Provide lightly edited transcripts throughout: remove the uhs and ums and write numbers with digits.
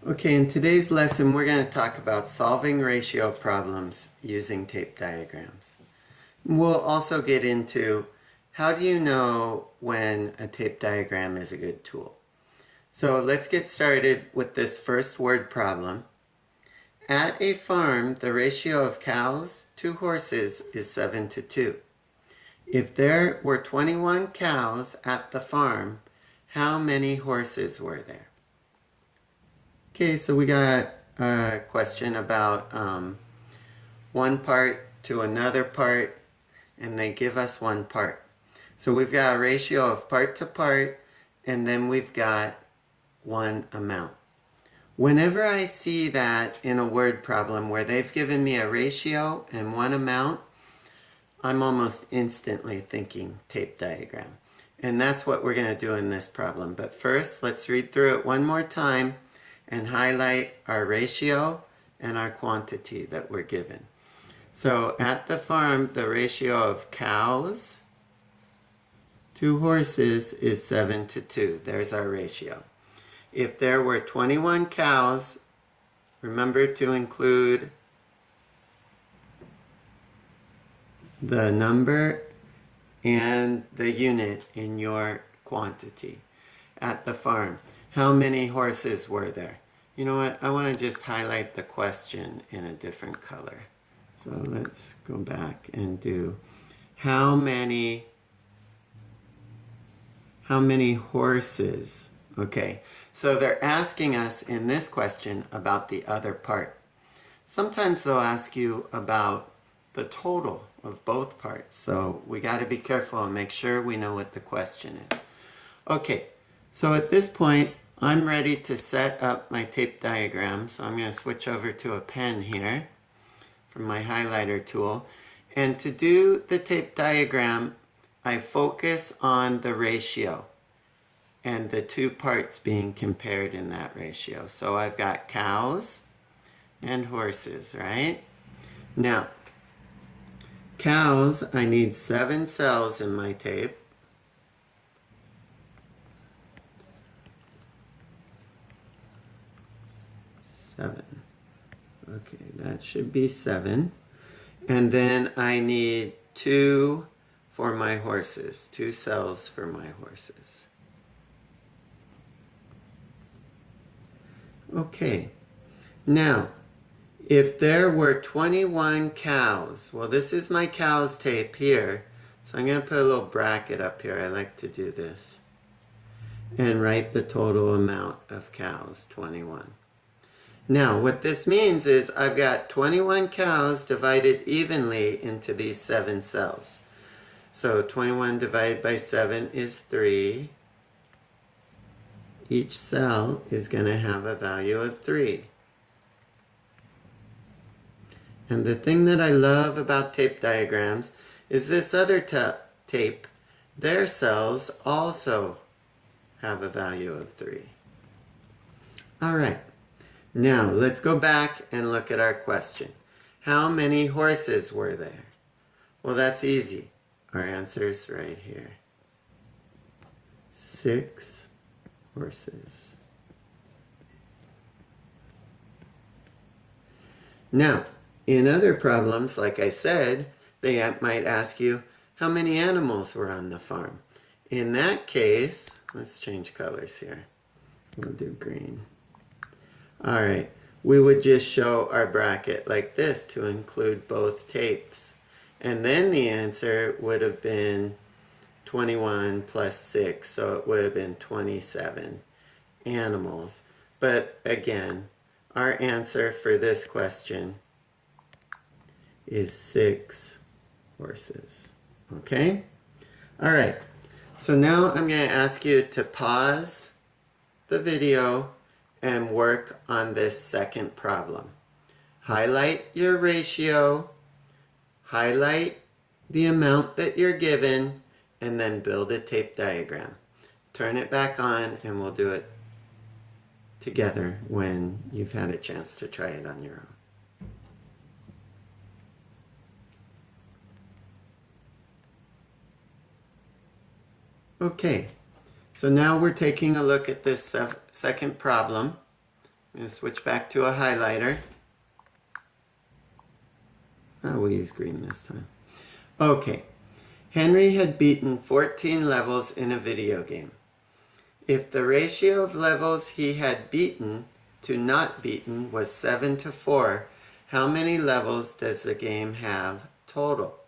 Okay, in today's lesson we're going to talk about solving ratio problems using tape diagrams. We'll also get into how do you know when a tape diagram is a good tool. So let's get started with this first word problem. At a farm, the ratio of cows to horses is 7:2. If there were 21 cows at the farm, how many horses were there? Okay, so we got a question about one part to another part, and they give us one part. So we've got a ratio of part to part, and then we've got one amount. Whenever I see that in a word problem where they've given me a ratio and one amount, I'm almost instantly thinking tape diagram. And that's what we're going to do in this problem. But first, let's read through it one more time and highlight our ratio and our quantity that we're given. So at the farm, the ratio of cows to horses is 7:2. There's our ratio. If there were 21 cows, remember to include the number and the unit in your quantity. At the farm, how many horses were there? You know what? I want to just highlight the question in a different color. So let's go back and do how many horses? Okay, so they're asking us in this question about the other part. Sometimes they'll ask you about the total of both parts. So we got to be careful and make sure we know what the question is. Okay, so at this point, I'm ready to set up my tape diagram. So I'm going to switch over to a pen here from my highlighter tool. And to do the tape diagram, I focus on the ratio and the two parts being compared in that ratio. So I've got cows and horses, right? Now, cows, I need 7 cells in my tape. Okay, that should be 7. And then I need 2 for my horses, 2 cells for my horses. Okay, now, if there were 21 cows, well, this is my cows tape here, so I'm going to put a little bracket up here. I like to do this. And write the total amount of cows, 21. Now, what this means is I've got 21 cows divided evenly into these 7 cells. So 21 divided by 7 is 3. Each cell is going to have a value of 3. And the thing that I love about tape diagrams is this other tape, their cells also have a value of 3. All right. Now, let's go back and look at our question. How many horses were there? Well, that's easy. Our answer is right here. 6 horses. Now, in other problems, like I said, they might ask you, how many animals were on the farm? In that case, let's change colors here. We'll do green. All right, we would just show our bracket like this to include both tapes. And then the answer would have been 21 plus 6, so it would have been 27 animals. But again, our answer for this question is 6 horses. Okay? All right, so now I'm going to ask you to pause the video and work on this second problem. Highlight your ratio, highlight the amount that you're given, and then build a tape diagram. Turn it back on and we'll do it together when you've had a chance to try it on your own. Okay, so now we're taking a look at this second problem I'm going to switch back to a highlighter. Oh, we'll use green this time. Okay. Henry had beaten 14 levels in a video game. If the ratio of levels he had beaten to not beaten was 7-4, how many levels does the game have total?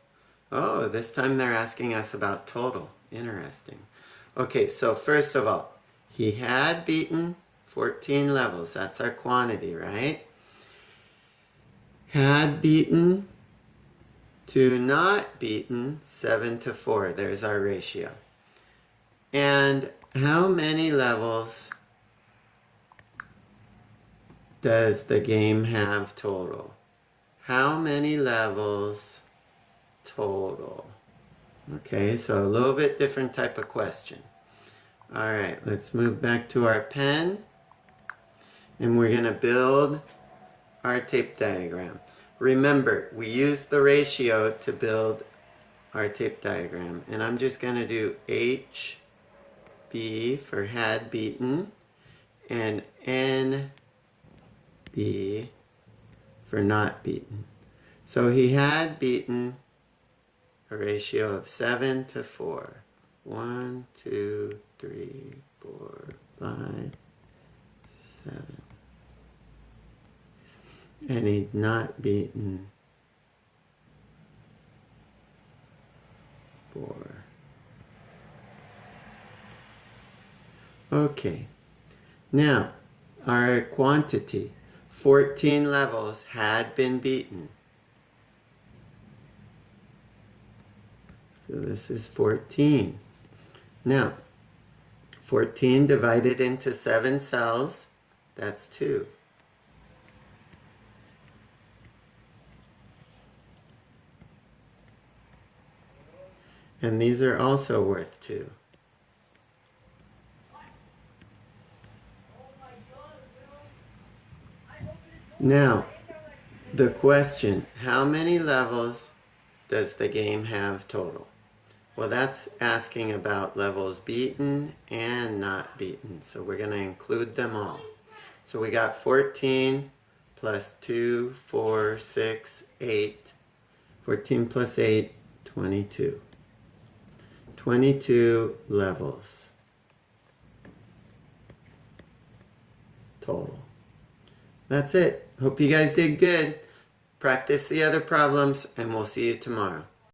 Oh, this time they're asking us about total. Interesting. Okay, so first of all, he had beaten 14 levels. That's our quantity, right? Had beaten to not beaten, 7-4. There's our ratio. And how many levels does the game have total? How many levels total? Okay, so a little bit different type of question. All right, let's move back to our pen. And we're going to build our tape diagram. Remember, we used the ratio to build our tape diagram. And I'm just going to do HB for had beaten and NB for not beaten. So he had beaten a ratio of 7-4. 1, 2, 3, 4, 5, 7. And he'd not beaten 4. Okay. Now, our quantity, 14 levels had been beaten. So this is 14. Now, 14 divided into 7 cells, that's 2. And these are also worth 2. Now, the question, how many levels does the game have total? Well, that's asking about levels beaten and not beaten. So we're going to include them all. So we got 14 plus 2, 4, 6, 8. 14 plus 8, 22. 22 levels total. That's it. Hope you guys did good. Practice the other problems, and we'll see you tomorrow.